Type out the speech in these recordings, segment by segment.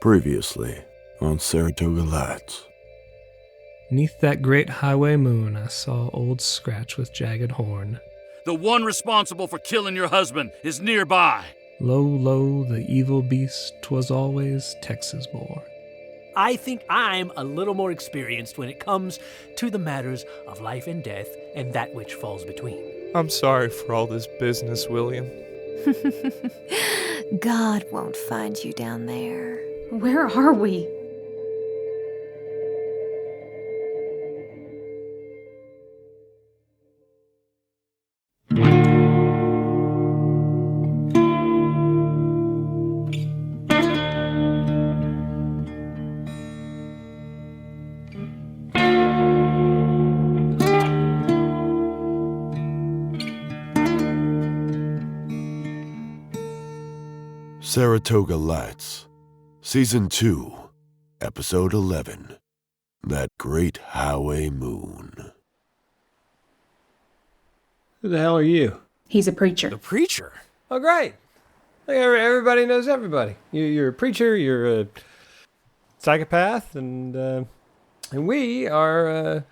Previously on Saratoga Lights. Neath that great highway moon, I saw Old Scratch with jagged horn. The one responsible for killing your husband is nearby. Low, low, the evil beast 'twas always Texas born. I think I'm a little more experienced when it comes to the matters of life and death and that which falls between. I'm sorry for all this business, William. God won't find you down there. Where are we? Saratoga Lights, Season 2, Episode 11, That Great Highway Moon. Who the hell are you? He's a preacher. The preacher? Oh, great. Like, everybody knows everybody. You're a preacher, you're a psychopath, and we are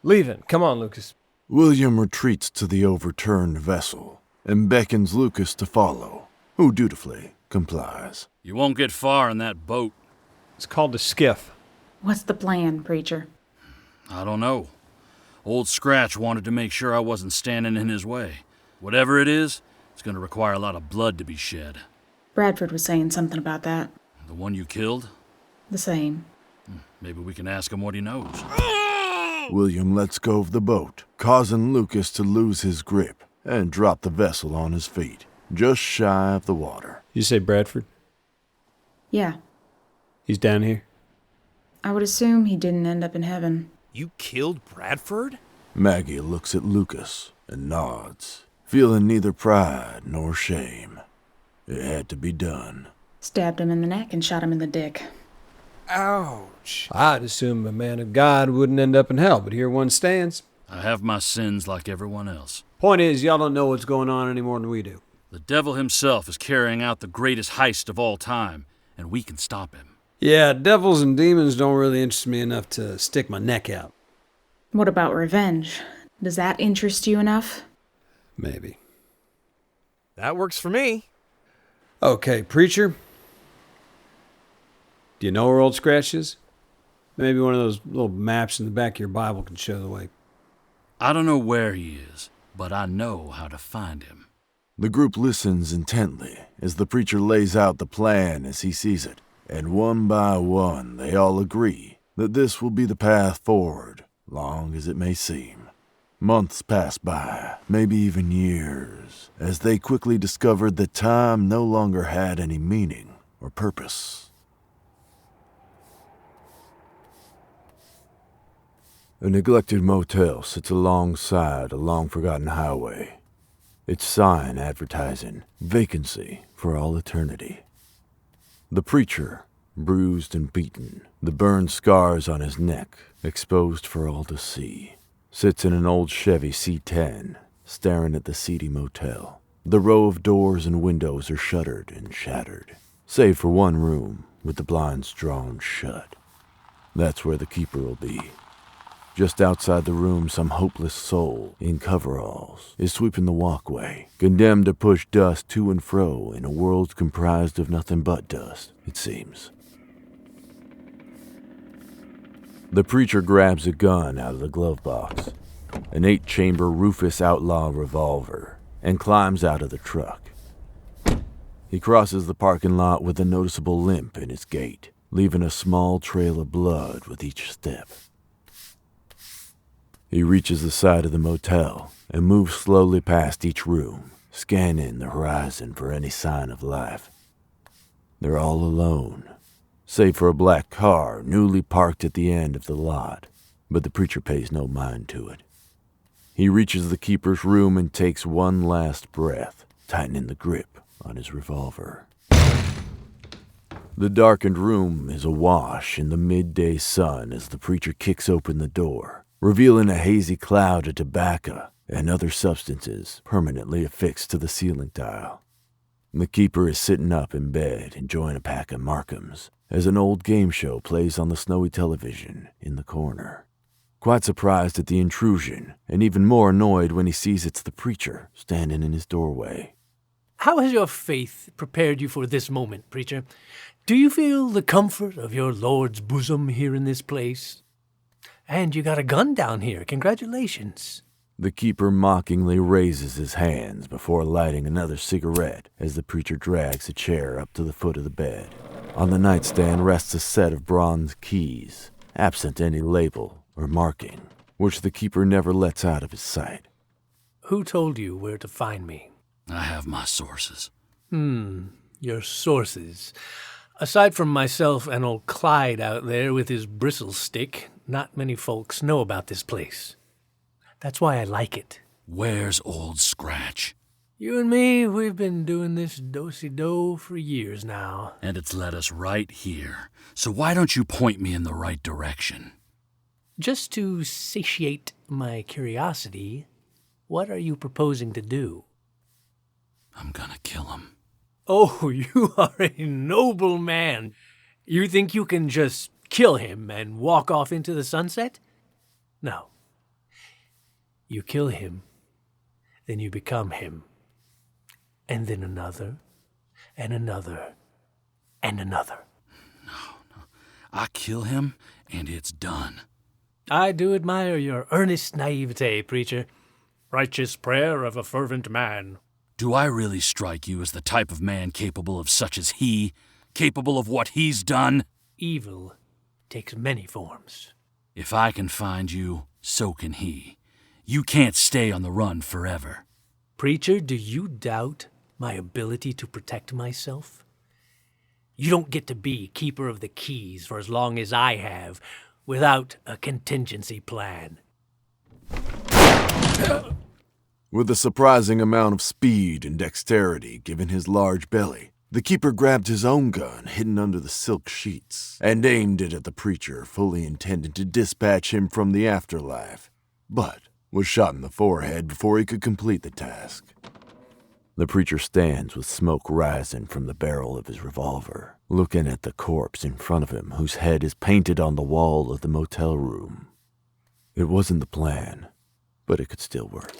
leaving. Come on, Lucas. William retreats to the overturned vessel and beckons Lucas to follow, who dutifully complies. You won't get far in that boat. It's called the skiff. What's the plan, preacher? I don't know. Old Scratch wanted to make sure I wasn't standing in his way. Whatever it is, it's going to require a lot of blood to be shed. Bradford was saying something about that. The one you killed? The same. Maybe we can ask him what he knows. William lets go of the boat, causing Lucas to lose his grip and drop the vessel on his feet, just shy of the water. You say Bradford? Yeah. He's down here? I would assume he didn't end up in heaven. You killed Bradford? Maggie looks at Lucas and nods, feeling neither pride nor shame. It had to be done. Stabbed him in the neck and shot him in the dick. Ouch. I'd assume a man of God wouldn't end up in hell, but here one stands. I have my sins like everyone else. Point is, y'all don't know what's going on any more than we do. The devil himself is carrying out the greatest heist of all time, and we can stop him. Yeah, devils and demons don't really interest me enough to stick my neck out. What about revenge? Does that interest you enough? Maybe. That works for me. Okay, preacher. Do you know where Old Scratch is? Maybe one of those little maps in the back of your Bible can show the way. I don't know where he is, but I know how to find him. The group listens intently as the preacher lays out the plan as he sees it, and one by one they all agree that this will be the path forward, long as it may seem. Months pass by, maybe even years, as they quickly discovered that time no longer had any meaning or purpose. A neglected motel sits alongside a long-forgotten highway. Its sign advertising vacancy for all eternity. The preacher, bruised and beaten, the burned scars on his neck exposed for all to see, sits in an old Chevy C10, staring at the seedy motel. The row of doors and windows are shuttered and shattered, save for one room with the blinds drawn shut. That's where the keeper will be. Just outside the room, some hopeless soul in coveralls is sweeping the walkway, condemned to push dust to and fro in a world comprised of nothing but dust, it seems. The preacher grabs a gun out of the glove box, an 8-chamber Rufus Outlaw revolver, and climbs out of the truck. He crosses the parking lot with a noticeable limp in his gait, leaving a small trail of blood with each step. He reaches the side of the motel and moves slowly past each room, scanning the horizon for any sign of life. They're all alone, save for a black car newly parked at the end of the lot, but the preacher pays no mind to it. He reaches the keeper's room and takes one last breath, tightening the grip on his revolver. The darkened room is awash in the midday sun as the preacher kicks open the door, revealing a hazy cloud of tobacco and other substances permanently affixed to the ceiling tile. The keeper is sitting up in bed, enjoying a pack of Markhams, as an old game show plays on the snowy television in the corner. Quite surprised at the intrusion, and even more annoyed when he sees it's the preacher standing in his doorway. How has your faith prepared you for this moment, preacher? Do you feel the comfort of your Lord's bosom here in this place? And you got a gun down here. Congratulations. The keeper mockingly raises his hands before lighting another cigarette as the preacher drags a chair up to the foot of the bed. On the nightstand rests a set of bronze keys, absent any label or marking, which the keeper never lets out of his sight. Who told you where to find me? I have my sources. Your sources. Aside from myself and old Clyde out there with his bristle stick, not many folks know about this place. That's why I like it. Where's Old Scratch? You and me, we've been doing this do-si-do for years now. And it's led us right here. So why don't you point me in the right direction? Just to satiate my curiosity, what are you proposing to do? I'm gonna kill him. Oh, you are a noble man. You think you can just kill him and walk off into the sunset? No. You kill him, then you become him. And then another, and another, and another. No. I kill him, and it's done. I do admire your earnest naivete, preacher. Righteous prayer of a fervent man. Do I really strike you as the type of man capable of such as he? Capable of what he's done? Evil takes many forms. If I can find you, so can he. You can't stay on the run forever. Preacher, do you doubt my ability to protect myself? You don't get to be keeper of the keys for as long as I have without a contingency plan. With a surprising amount of speed and dexterity given his large belly, the keeper grabbed his own gun hidden under the silk sheets and aimed it at the preacher, fully intending to dispatch him from the afterlife, but was shot in the forehead before he could complete the task. The preacher stands with smoke rising from the barrel of his revolver, looking at the corpse in front of him whose head is painted on the wall of the motel room. It wasn't the plan, but it could still work.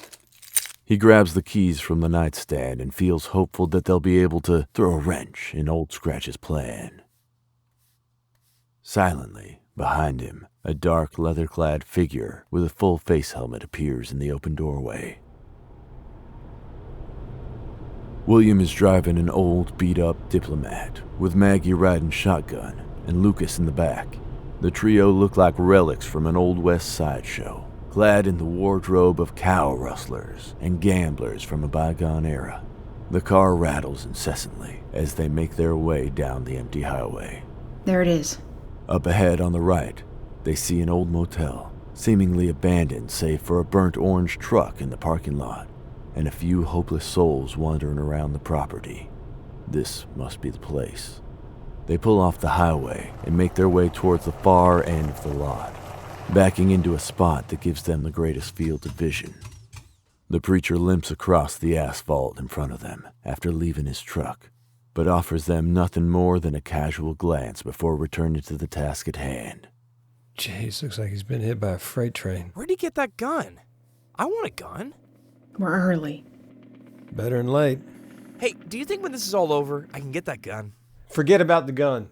He grabs the keys from the nightstand and feels hopeful that they'll be able to throw a wrench in Old Scratch's plan. Silently, behind him, a dark leather-clad figure with a full face helmet appears in the open doorway. William is driving an old, beat-up Diplomat, with Maggie riding shotgun and Lucas in the back. The trio look like relics from an Old West sideshow, clad in the wardrobe of cow rustlers and gamblers from a bygone era. The car rattles incessantly as they make their way down the empty highway. There it is. Up ahead on the right, they see an old motel, seemingly abandoned save for a burnt orange truck in the parking lot, and a few hopeless souls wandering around the property. This must be the place. They pull off the highway and make their way towards the far end of the lot, backing into a spot that gives them the greatest field of vision. The preacher limps across the asphalt in front of them after leaving his truck, but offers them nothing more than a casual glance before returning to the task at hand. Jeez, looks like he's been hit by a freight train. Where'd he get that gun? I want a gun. We're early. Better than late. Hey, do you think when this is all over, I can get that gun? Forget about the gun.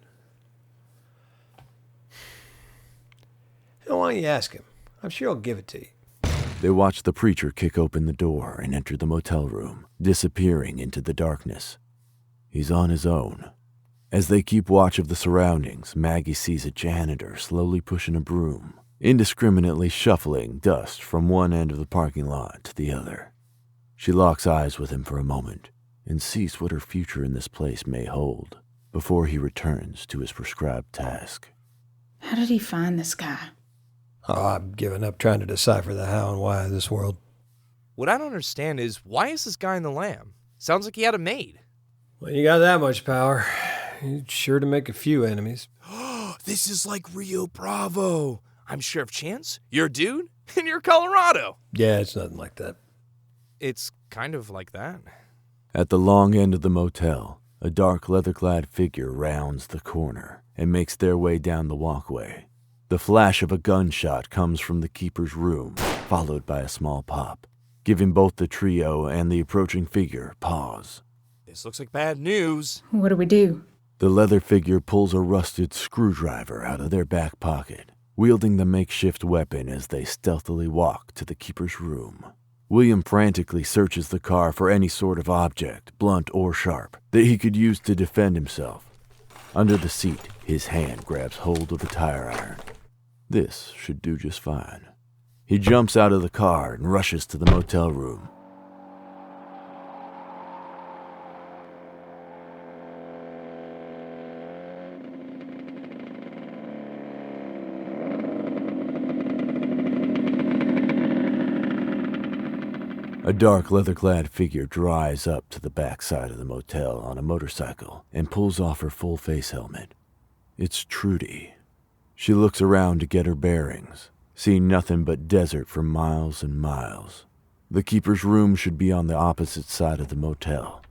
Why don't you ask him? I'm sure he'll give it to you. They watch the preacher kick open the door and enter the motel room, disappearing into the darkness. He's on his own. As they keep watch of the surroundings, Maggie sees a janitor slowly pushing a broom, indiscriminately shuffling dust from one end of the parking lot to the other. She locks eyes with him for a moment and sees what her future in this place may hold before he returns to his prescribed task. How did he find this guy? Oh, I've given up trying to decipher the how and why of this world. What I don't understand is, why is this guy in the Lamb? Sounds like he had a maid. When you got that much power, you're sure to make a few enemies. This is like Rio Bravo. I'm Sheriff Chance, you're a dude, and you're Colorado. Yeah, it's nothing like that. It's kind of like that. At the long end of the motel, a dark leather-clad figure rounds the corner and makes their way down the walkway. The flash of a gunshot comes from the keeper's room, followed by a small pop, giving both the trio and the approaching figure pause. This looks like bad news. What do we do? The leather figure pulls a rusted screwdriver out of their back pocket, wielding the makeshift weapon as they stealthily walk to the keeper's room. William frantically searches the car for any sort of object, blunt or sharp, that he could use to defend himself. Under the seat, his hand grabs hold of a tire iron. This should do just fine. He jumps out of the car and rushes to the motel room. A dark leather-clad figure drives up to the backside of the motel on a motorcycle and pulls off her full face helmet. It's Trudy. She looks around to get her bearings, seeing nothing but desert for miles and miles. The keeper's room should be on the opposite side of the motel.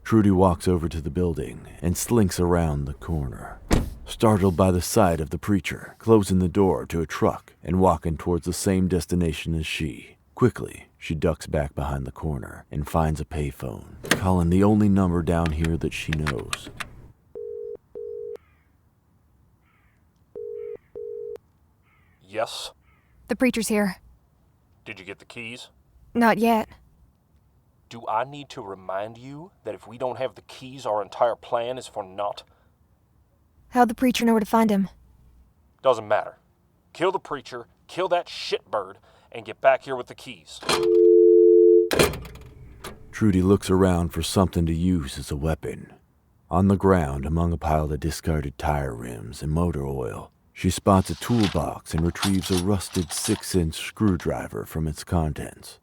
Trudy walks over to the building and slinks around the corner, startled by the sight of the preacher closing the door to a truck and walking towards the same destination as she. Quickly, she ducks back behind the corner and finds a payphone, calling the only number down here that she knows. Yes? The preacher's here. Did you get the keys? Not yet. Do I need to remind you that if we don't have the keys, our entire plan is for naught? How'd the preacher know where to find him? Doesn't matter. Kill the preacher, kill that shitbird, and get back here with the keys. Trudy looks around for something to use as a weapon. On the ground, among a pile of discarded tire rims and motor oil, she spots a toolbox and retrieves a rusted 6-inch screwdriver from its contents.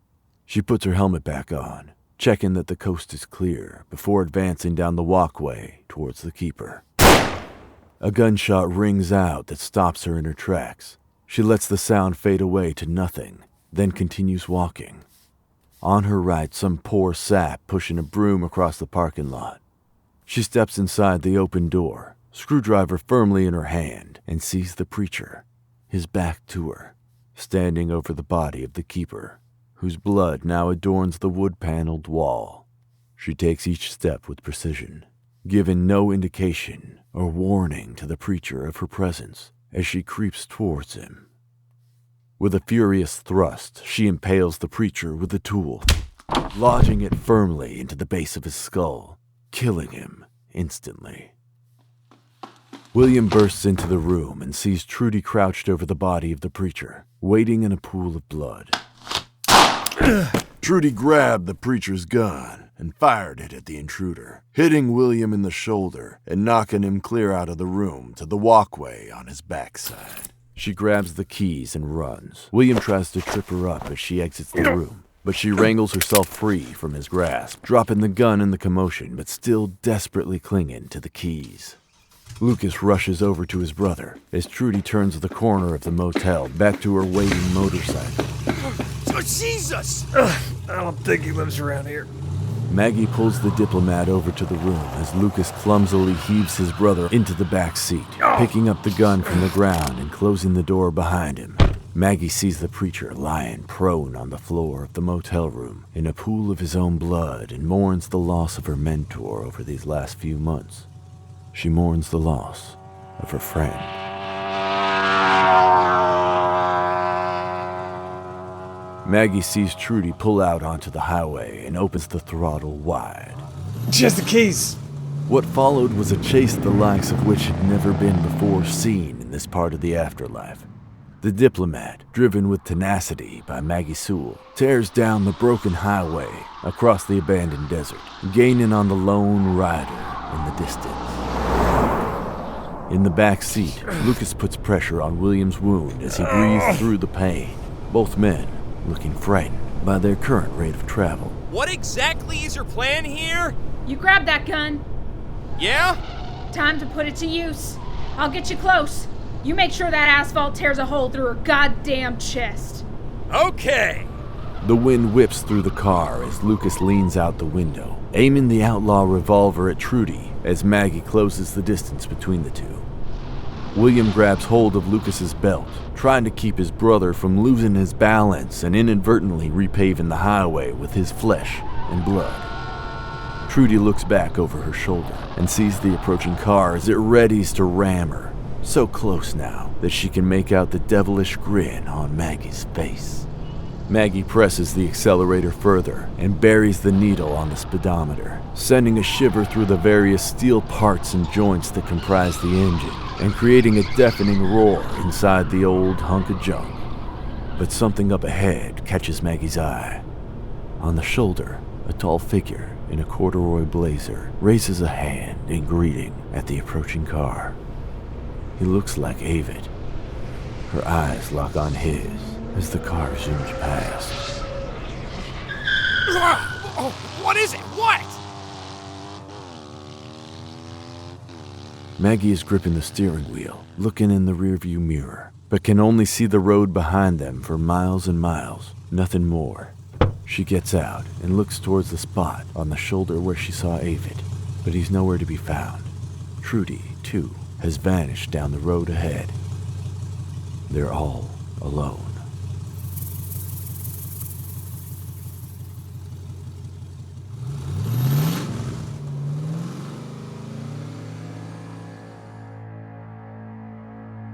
She puts her helmet back on, checking that the coast is clear before advancing down the walkway towards the keeper. A gunshot rings out that stops her in her tracks. She lets the sound fade away to nothing, then continues walking. On her right, some poor sap pushing a broom across the parking lot. She steps inside the open door, screwdriver firmly in her hand, and sees the preacher, his back to her, standing over the body of the keeper, whose blood now adorns the wood-paneled wall. She takes each step with precision, giving no indication or warning to the preacher of her presence as she creeps towards him. With a furious thrust, she impales the preacher with the tool, lodging it firmly into the base of his skull, killing him instantly. William bursts into the room and sees Trudy crouched over the body of the preacher, waiting in a pool of blood. Trudy grabbed the preacher's gun and fired it at the intruder, hitting William in the shoulder and knocking him clear out of the room to the walkway on his backside. She grabs the keys and runs. William tries to trip her up as she exits the room, but she wrangles herself free from his grasp, dropping the gun in the commotion but still desperately clinging to the keys. Lucas rushes over to his brother as Trudy turns the corner of the motel back to her waiting motorcycle. Oh, Jesus! I don't think he lives around here. Maggie pulls the diplomat over to the room as Lucas clumsily heaves his brother into the back seat, picking up the gun from the ground and closing the door behind him. Maggie sees the preacher lying prone on the floor of the motel room in a pool of his own blood and mourns the loss of her mentor over these last few months. She mourns the loss of her friend. Maggie sees Trudy pull out onto the highway and opens the throttle wide. Just the keys. What followed was a chase the likes of which had never been before seen in this part of the afterlife. The diplomat, driven with tenacity by Maggie Sewell, tears down the broken highway across the abandoned desert, gaining on the lone rider in the distance. In the back seat, Lucas puts pressure on William's wound as he breathes through the pain. Both men looking frightened by their current rate of travel. What exactly is your plan here? You grab that gun. Yeah? Time to put it to use. I'll get you close. You make sure that asphalt tears a hole through her goddamn chest. Okay. The wind whips through the car as Lucas leans out the window, aiming the outlaw revolver at Trudy as Maggie closes the distance between the two. William grabs hold of Lucas's belt, trying to keep his brother from losing his balance and inadvertently repaving the highway with his flesh and blood. Trudy looks back over her shoulder and sees the approaching car as it readies to ram her, so close now that she can make out the devilish grin on Maggie's face. Maggie presses the accelerator further and buries the needle on the speedometer, sending a shiver through the various steel parts and joints that comprise the engine, and creating a deafening roar inside the old hunk of junk. But something up ahead catches Maggie's eye. On the shoulder, a tall figure in a corduroy blazer raises a hand in greeting at the approaching car. He looks like Avid. Her eyes lock on his as the car zooms past. Oh, what is it? What? Maggie is gripping the steering wheel, looking in the rearview mirror, but can only see the road behind them for miles and miles, nothing more. She gets out and looks towards the spot on the shoulder where she saw Avid, but he's nowhere to be found. Trudy, too, has vanished down the road ahead. They're all alone.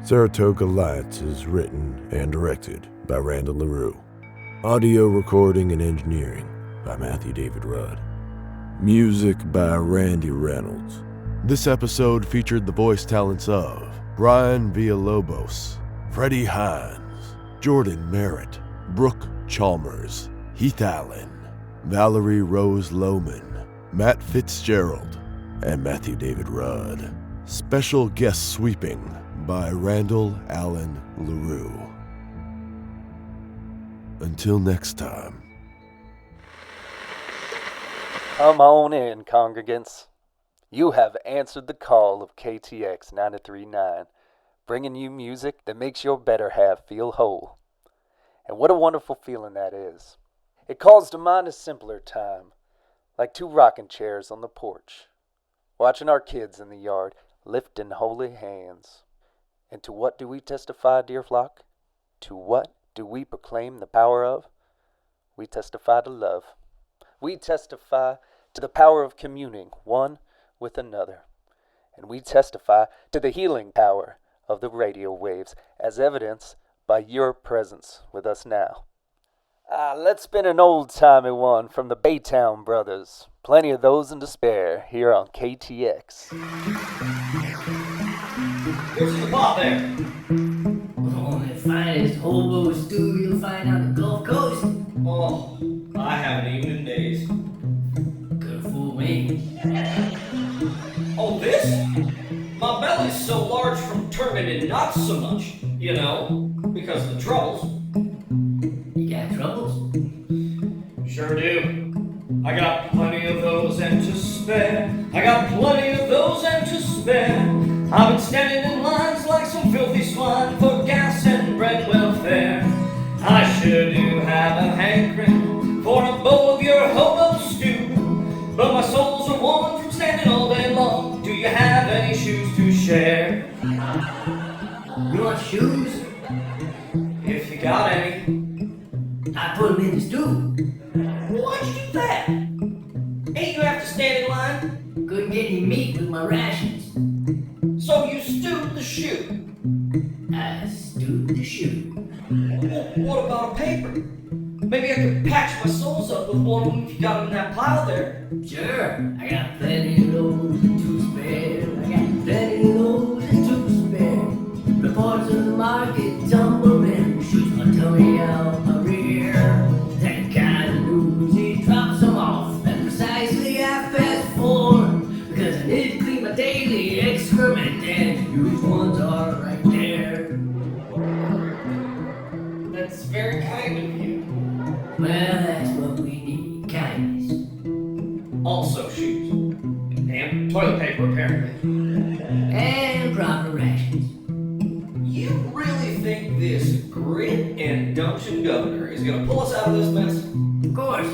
Saratoga Lights is written and directed by Randall LaRue. Audio recording and engineering by Matthew David Rudd. Music by Randy Reynolds. This episode featured the voice talents of Brian Villalobos, Freddie Hines, Jordan Merritt, Brooke Chalmers, Heath Allen, Valerie Rose Lohman, Matt Fitzgerald, and Matthew David Rudd. Special guest sweeping by Randall Allen LaRue. Until next time. Come on in, congregants. You have answered the call of KTX 93.9, bringing you music that makes your better half feel whole. And what a wonderful feeling that is. It calls to mind a simpler time, like two rocking chairs on the porch, watching our kids in the yard lifting holy hands. And to what do we testify, dear flock? To what do we proclaim the power of? We testify to love. We testify to the power of communing one with another. And we testify to the healing power of the radio waves, as evidenced by your presence with us now. Let's spin an old-timey one from the Baytown Brothers. Plenty of those in despair here on KTX. Where's the pot there? Only the finest hobo stew you'll find on the Gulf Coast. Oh, I haven't eaten in days. Could fool me. Oh, this? My belly's so large from turning it not so much, you know, because of the troubles. You got troubles? Sure do. I got plenty of those and to spare. I got plenty of those and to spare. I've been standing in lines like some filthy swine for gas and bread welfare. I sure do have a hankering for a bowl of your hobo stew, but my soles are worn from standing all day long. Do you have any shoes to share? You want shoes? If you got any. I put them in the stew. Why'd you do that? Ain't you have to stand in line? Couldn't get any meat with my rations. So you stewed the shoe? I stewed the shoe. Well, what about a paper? Maybe I could patch my soles up with one of them if you got them in that pile there. Sure, I got plenty of those to spare. I got plenty of those to spare. Reports of the market tumbling, shoots my tummy out my rear. That kind of news, he drops them off at precisely 4:30, because I need to clean my daily excrement, and huge ones are right there. That's very kind of you. Well, that's what we need, kindness. Also shoes. And toilet paper, apparently. And proper rations. You really think this grit and gumption governor is gonna pull us out of this mess? Of course.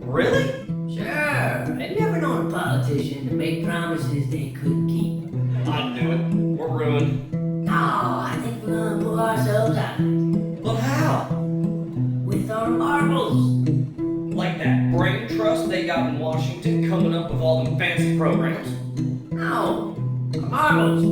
Really? Sure. Have you ever known a politician to make promises they couldn't keep? I'd do it. We're ruined. No, I think we're gonna pull ourselves out. But how? With our marbles. Like that brain trust they got in Washington coming up with all them fancy programs. No, our marbles.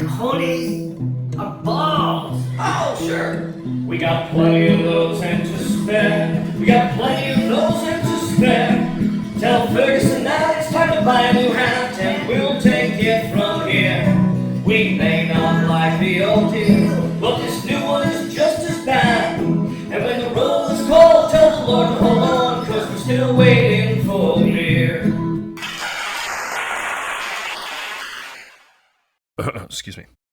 Cojones. Our balls. Oh, sure. We got plenty of those and to spare. We got plenty of those and to spare. Tell Ferguson that it's time to buy a new hat and we'll take it from here. We may not like the old deal, but this new one is just as bad. And when the road is cold, tell the Lord to hold on, 'cause we're still waiting for beer. Excuse me.